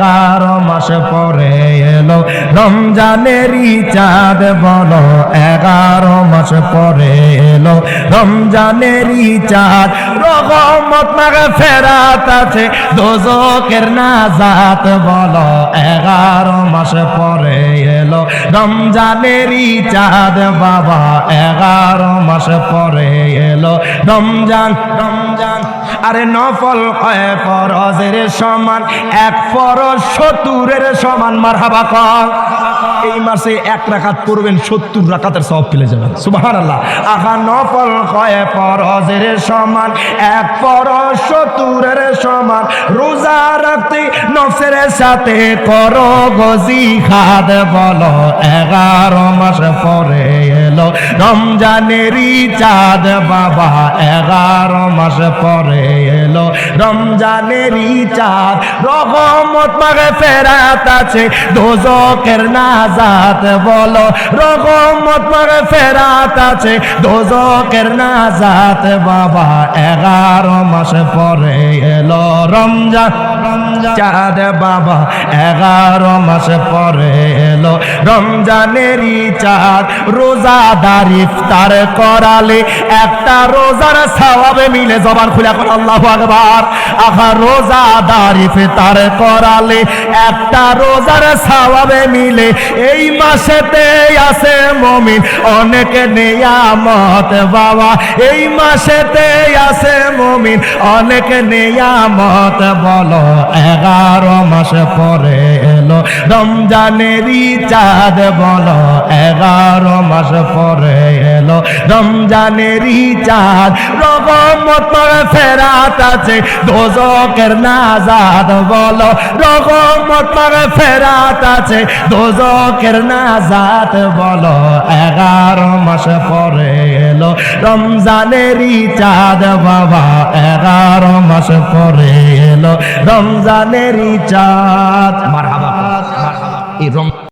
11 মাস পরে এলো রমজানেরই চাঁদ বলো 11 মাস পরে এলো রমজানেরই চাঁদ রহমত মাগফিরাত আছে দোজখের নাজাত বলো 11 মাস পরে এলো রমজানেরই চাঁদ বাবা 11 মাস পরে এলো রমজান রমজান আরে নফল হয় ফরজের সমান এক ফরজ 70-এর সমান মারহাবা কর এই মাসে 1 রাকাত পড়বেন 70 রাকাতের সওয়াব পেয়ে যাবেন সুবহানাল্লাহ আহা নফল হয় ফরজের সমান এক ফরজ 70-এর সমান রোজা রাখতে নফসের সাথে করো জিহাদ বলো 11 মাস পরে এলো রমজানেরই চাঁদ বাবা 11 মাস পরে এলো রমজানেরই চাঁদ রহমত মাগফিরাত আছে দোজখের নাজাত বলো রহমত মাগফিরাত আছে দোজখের নাজাত বাবা 11 মাস পরে এলো রমজান চাঁদ বাবা 11 মাস পরে এলো রমজানেরই চাঁদ রোজাদার ইফতার করালে একটা রোজার সওয়াবে মিলে জবান খুলে কোন আল্লাহু আকবার আহা রোজাদার ইফতার করালে একটা রোজার সওয়াবে মিলে এই মাসেতে আছে মুমিন অনেক নিয়ামত বাবা এই মাসেতে আছে মুমিন অনেক নিয়ামত বলো 11 মাস পরে এলো রমজানেরই চাঁদ বলো 11 মাস পরে এলো রমজানেরই চাঁদ রহমত মাগফিরাত আছে দোজখের নাজাত বলো রহমত মাগফিরাত আছে দোজখের নাজাত বলো 11 মাস পরে এলো রমজানেরই চাঁদ বাবা 11 মাস পরে এলো রমজানেরই চাঁদ মারহাবা এই